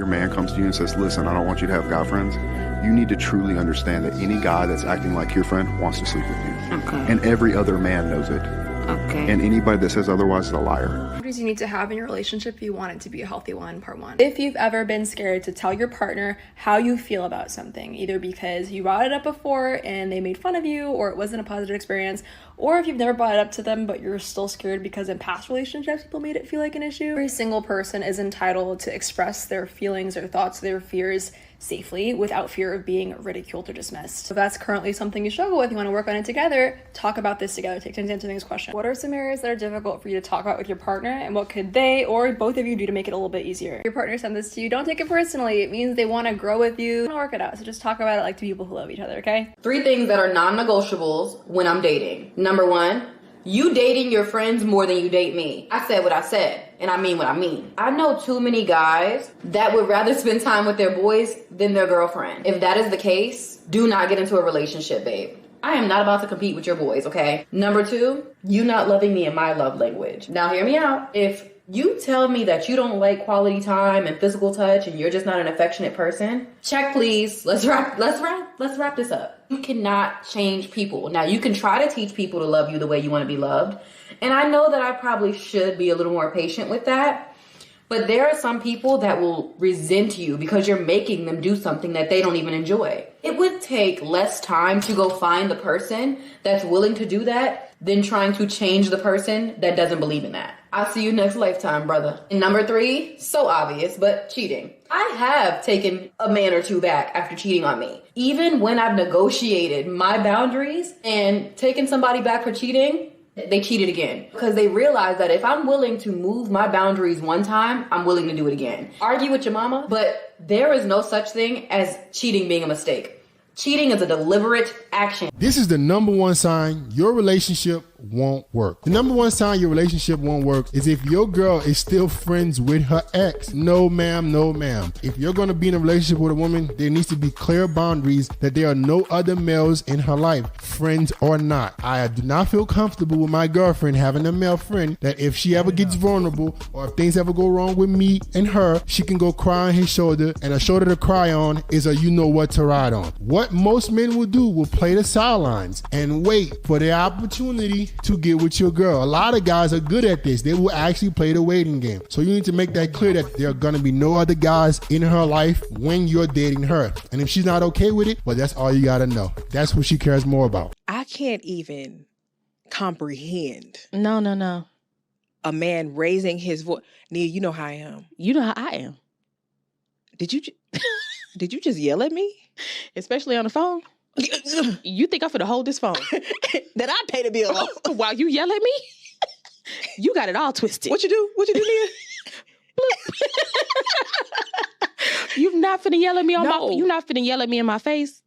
your man comes to you and says, listen, I don't want you to have guy friends, you need to truly understand that any guy that's acting like your friend wants to sleep with you. Okay. And every other man knows it. Okay. And anybody that says otherwise is a liar. Boundaries you need to have in your relationship if you want it to be a healthy one, part one. If you've ever been scared to tell your partner how you feel about something, either because you brought it up before and they made fun of you, or it wasn't a positive experience, or if you've never brought it up to them but you're still scared because in past relationships people made it feel like an issue. Every single person is entitled to express their feelings, their thoughts, their fears safely without fear of being ridiculed or dismissed. If that's currently something you struggle with, you want to work on it together, talk about this together. Take time to answer these questions. What are some areas that are difficult for you to talk about with your partner, and what could they or both of you do to make it a little bit easier? If your partner sent this to you, don't take it personally. It means they want to grow with you. Want to work it out. So just talk about it like two people who love each other, okay? 3 things that are non-negotiables when I'm dating. Number 1, you dating your friends more than you date me. I said what I said, and I mean what I mean. I know too many guys that would rather spend time with their boys than their girlfriend. If that is the case, do not get into a relationship, babe. I am not about to compete with your boys, okay? Number 2, you not loving me in my love language. Now hear me out. If you tell me that you don't like quality time and physical touch and you're just not an affectionate person, check please. Let's wrap this up. You cannot change people. Now you can try to teach people to love you the way you want to be loved. And I know that I probably should be a little more patient with that. But there are some people that will resent you because you're making them do something that they don't even enjoy. It would take less time to go find the person that's willing to do that than trying to change the person that doesn't believe in that. I'll see you next lifetime, brother. And number 3, so obvious, but cheating. I have taken a man or two back after cheating on me. Even when I've negotiated my boundaries and taken somebody back for cheating, they cheated again because they realized that if I'm willing to move my boundaries one time, I'm willing to do it again. Argue with your mama, but there is no such thing as cheating being a mistake. Cheating is a deliberate action. This is the number 1 sign your relationship won't work. The number 1 sign your relationship won't work is if your girl is still friends with her ex. No ma'am, no ma'am. If you're going to be in a relationship with a woman, there needs to be clear boundaries that there are no other males in her life, friends or not. I do not feel comfortable with my girlfriend having a male friend that if she ever gets vulnerable or if things ever go wrong with me and her, she can go cry on his shoulder, and a shoulder to cry on is a you know what to ride on. What most men will do will play the sidelines and wait for the opportunity to get with your girl. A lot of guys are good at this. They will actually play the waiting game. So you need to make that clear that there are going to be no other guys in her life when you're dating her. And if she's not okay with it, well, that's all you got to know. That's what she cares more about. I can't even comprehend. No. A man raising his voice. Nia, you know how I am. You know how I am. Did you just yell at me? Especially on the phone. You think I'm finna hold this phone? That I pay the bill on. While you yell at me? You got it all twisted. What you do? Nia? You not finna yell at me on No. you not finna yell at me in my face?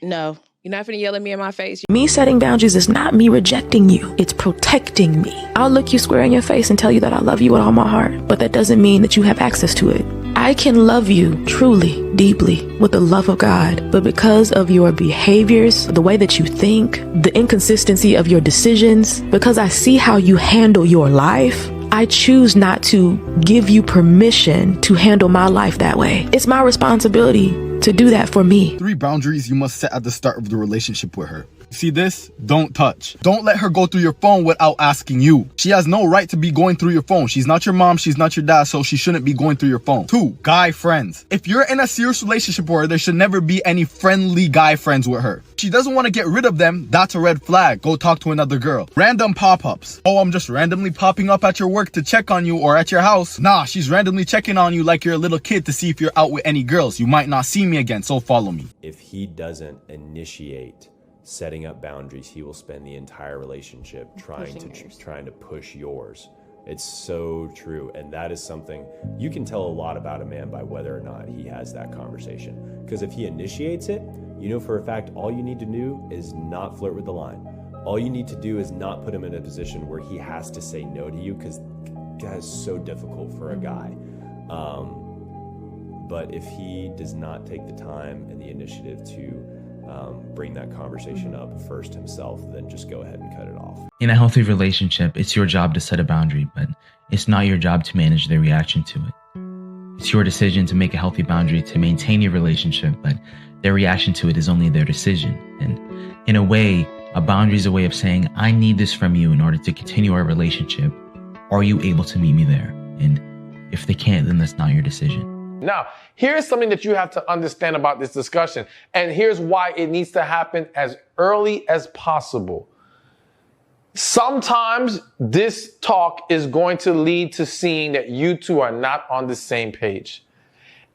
No. You're not finna yell at me in my face. Me setting boundaries is not me rejecting you. It's protecting me. I'll look you square in your face and tell you that I love you with all my heart, but that doesn't mean that you have access to it. I can love you truly, deeply, with the love of God, but because of your behaviors, the way that you think, the inconsistency of your decisions, because I see how you handle your life, I choose not to give you permission to handle my life that way. It's my responsibility to do that for me. 3 boundaries you must set at the start of the relationship with her. See this? Don't touch. Don't let her go through your phone without asking you. She has no right to be going through your phone. She's not your mom, she's not your dad, so she shouldn't be going through your phone. 2, guy friends. If you're in a serious relationship with her, there should never be any friendly guy friends with her. If she doesn't want to get rid of them, that's a red flag. Go talk to another girl. Random pop-ups. Oh, I'm just randomly popping up at your work to check on you or at your house. Nah, she's randomly checking on you like you're a little kid to see if you're out with any girls. You might not see me again, so follow me. If he doesn't initiate setting up boundaries, he will spend the entire relationship trying to push yours. It's so true, and that is something you can tell a lot about a man by whether or not he has that conversation. Because if he initiates it, you know for a fact all you need to do is not flirt with the line. All you need to do is not put him in a position where he has to say no to you, because that is so difficult for a guy. But if he does not take the time and the initiative to bring that conversation up first himself, then just go ahead and cut it off. In a healthy relationship, it's your job to set a boundary, but it's not your job to manage their reaction to it. It's It's your decision to make a healthy boundary to maintain your relationship, but their reaction to it is only their decision. And in a way, a boundary is a way of saying, I need this from you in order to continue our relationship. Are you able to meet me there? And if they can't, then that's not your decision. Now, here's something that you have to understand about this discussion, and here's why it needs to happen as early as possible. Sometimes this talk is going to lead to seeing that you two are not on the same page.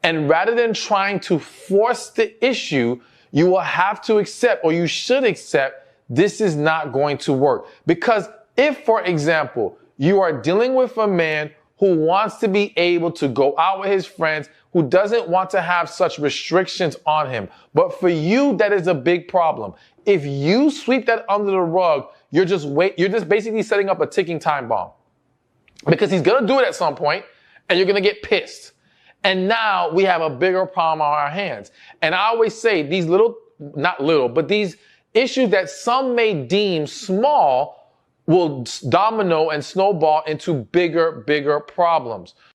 And rather than trying to force the issue, you will have to accept, or you should accept, this is not going to work. Because if, for example, you are dealing with a man who wants to be able to go out with his friends, who doesn't want to have such restrictions on him, but for you, that is a big problem. If you sweep that under the rug, you're just basically setting up a ticking time bomb, because he's going to do it at some point and you're going to get pissed. And now we have a bigger problem on our hands. And I always say these these issues that some may deem small will domino and snowball into bigger problems.